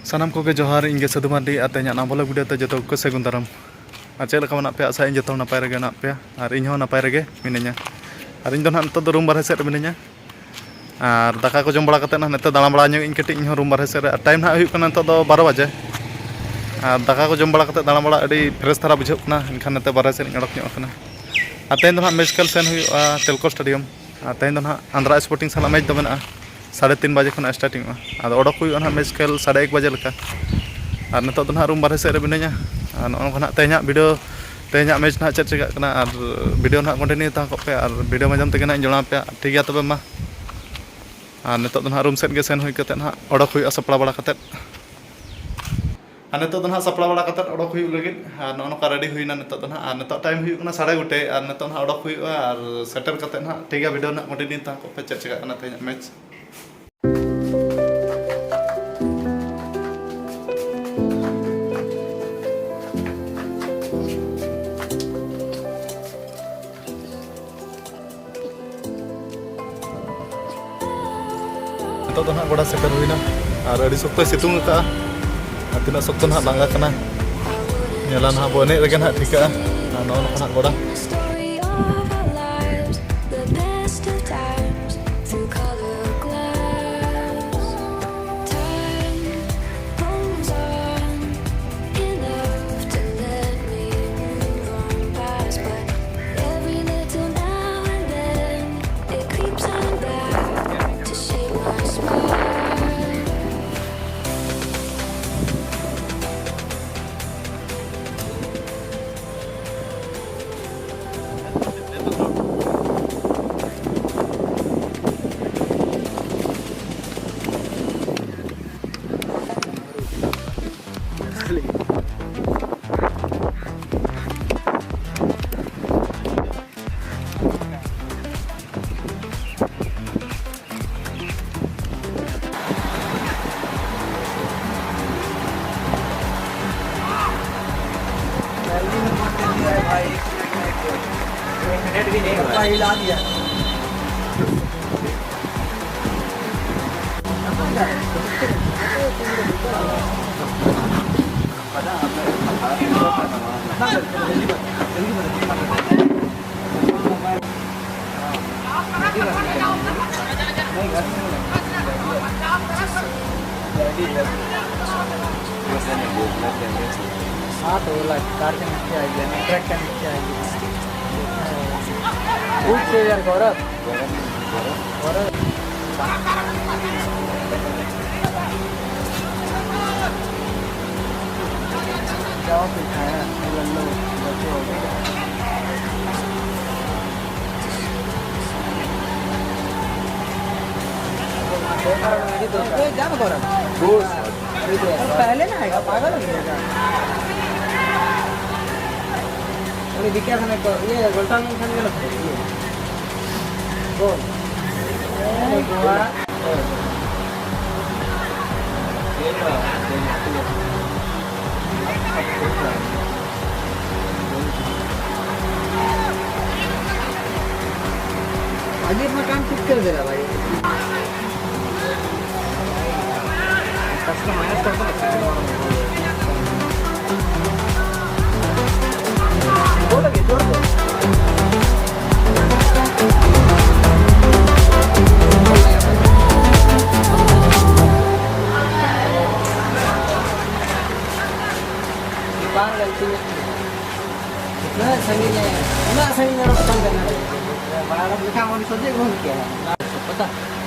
सानाम को जोहार इंगे साधु मार्डी तेना नाम वीडियो ते जो को सेगुन दाराम चेक मना पे आशा जो नपाय रगे ना पे और इन नपाय रगे मिनाया और इन ना रूम बारे सेट मिनाया और दाका को जम बड़ा कते ना नते दाड़ा बड़ा इन कटी इन रूम बारे सेट टाइम ना हुई कना 12 बजे और दाका को जम बड़ा कते दाड़ा बड़ा अड़ी फ्रेश धारा बुझाना इनखान नते बारे सेट अड़क और तेन मैचकल सेन हुआ तेलको स्टेडियम और तेन आंध्रा स्पोर्टिंग साला मैच मेना 3:30 बजे खन स्टार्टिंग अड़क हुआ मैचकल 1:30 बजे लेका और नित रूम बारे सेट मिनाया और तेना वीडियो तेना मैच ना चेक चेका और वीडियो ना कंटिन्यू पे और वीडियो मजम तक जोड़ा पे ठीक है तब मा और नित रूम सेट के सेन होते अड़क हुआ सपड़ा बड़ा और नित सपड़ा बड़ा अड़क हुई लगे और नौका रेडी हुई नित टाइम हुई 9:30 और नित अड़क हुआ और सेटर ठीक है वीडियो ना कंटिन्यू पे चेक चेका तेना मैच तो गोड़ा सेटर हुईना और अड़ी सख्त सितुंग का तीना सख्त ना लांगा कना नेला ना बो एने रगे ना ठिका ना गोड़ा मिनट भी नहीं हुआ हिला दिया हाँ तो कार के नीचे आएगी ट्रक के नीचे आएगी उठ से यार गौरव जाओ फिर खाया लो बच्चे हो गए जा ना गौरव पहले ना आएगा पागल हो गया दिक्कत हमें ये गोल्टा में खाने वाला ये गोल गोवा आज अपना काम ठीक कर दे रहा भाई कस्टमर माइनस करता है लगे जोड़ दो बाहर गलती ना संगी ने पसंद करना बाहर लिखा होने सोचे कौन क्या है पता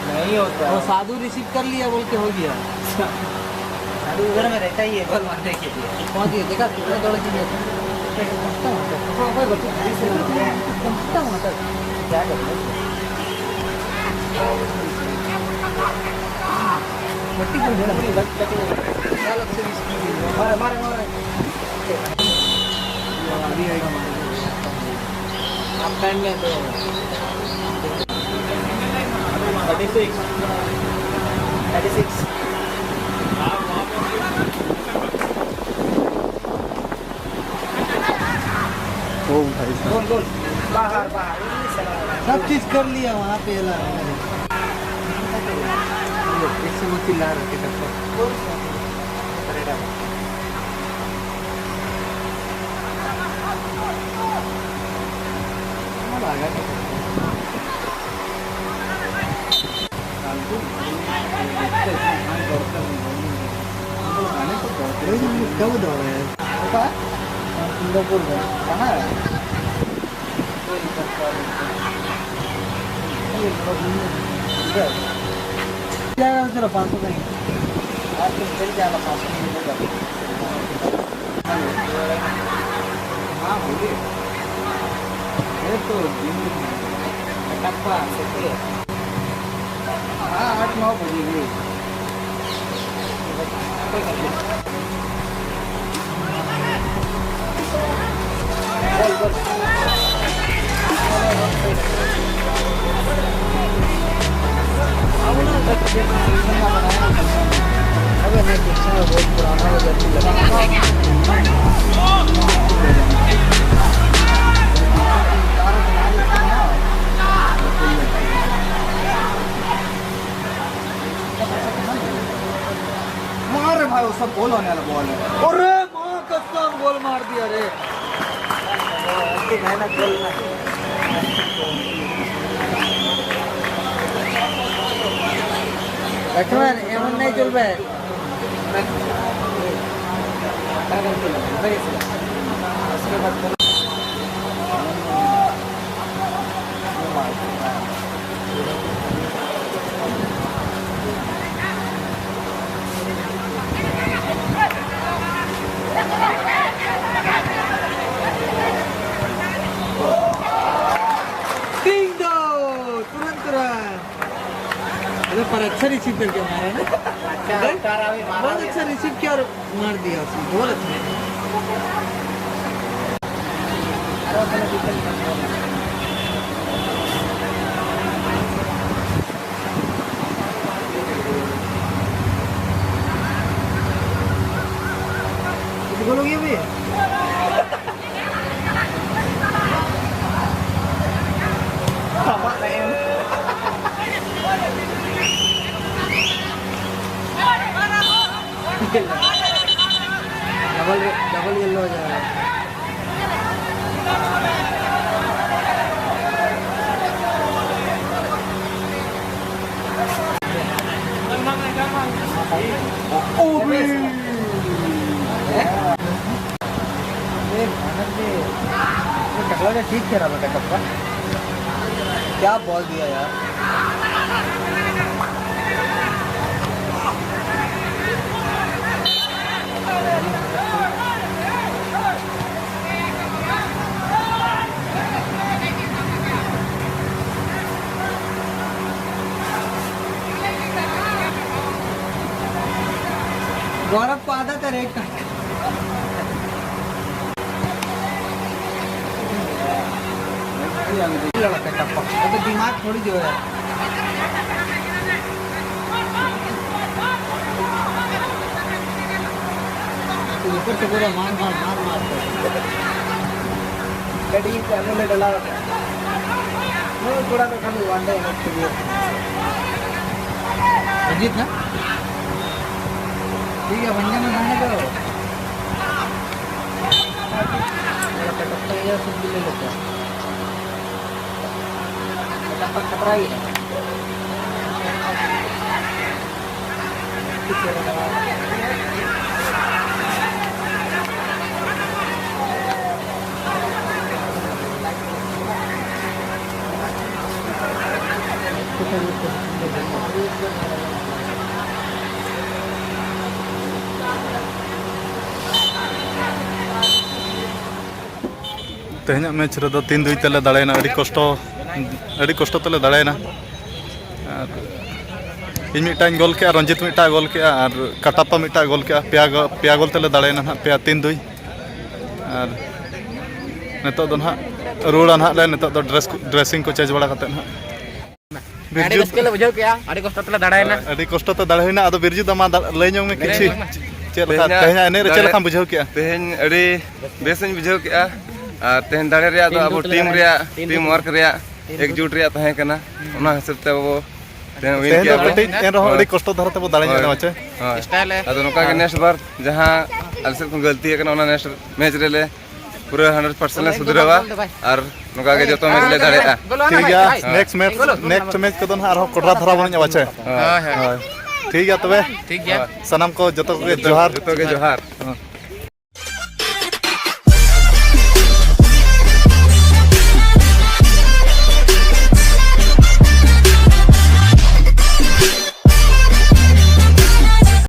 नहीं होता वो साधु रिसीव कर लिया बोल के हो गया साधु उधर में रहता ही है बल मारने के लिए पहुंच गया देखा कितना दौड़ के क्या कर ओ भाई साहब, सब चीज कर लिया वहाँ पे ला रखे कब दौड़ा है सिंगापुर में कहाँ है क्या चलो 500 नहीं आज तो चल जाना 500 मिलेगा हाँ बोलिए ये तो टप्पा सकते हाँ 8-9 बजेगी बहुत पुराना मार भाई उसका गोल होने वाला बॉल है अरे माँ कसम गोल मार दिया रे मेहनत करना बैठवान एमन नहीं चलबे पर अच्छा रिसीव करके मारा ना बहुत अच्छा रिसीव किया और मार दिया उसने बहुत अच्छा बोलोगे भैया डबल येलो हो जाएगा ठीक खेला बेटा कप्पा क्या बॉल दिया यार गौरव को आदत है रेट का तो दिमाग थोड़ी जो है ऊपर से पूरा मार गड्डी में डला थोड़ा तो खाली वांडा अजीत ना ठीक है भंजा में खाने दो सब्जी ले लेते हैं खतरा ही है तेहना मैच रेदो 3-2 तेले दाड़ायना अड़ी कष्ट तेले दाड़ायना इन मिट्टा गोल के रंजित मिट्टा गोल के और कटापा मिट्टा गोल के पे गोल तेले दाड़ेना ना पे 3-2 और नितो दो ना रुड़ा ना ले नितो दो ड्रेसिंग को चेंज बड़ा करते ना Adik kos kele bujau kya? Adik kos telah darai na. अभी कष्ट तो दाड़े ना आदो बिरजू दमा लय जोंग में किछि चेल का तेहना एने रे चेल खाम बुझाव के तेहन अड़ी बेसन बुझाव के और तेहन दाड़े रे अब टीम वर्क रे एकजुट रे तहे कना ओना हिसाब ते वो तेहन विन तेहन के तो कटि एन रहो अड़ी कष्ट धरते बो दाड़े ना माचे Style है. अदो नोका के नेक्स्ट बार जहां अलसे को गलती है कना ओना नेक्स्ट मैच रे ले पूरा 100% ले सुधरवा और नोका के जतो मैच ले दाड़े ठीक है नेक्स्ट मैच को दोन आरो कोडरा धरा बन बाचे हाँ हाँ. ठीक है तबे ठीक है. सनम को जतो के जोहार जतो के जोहार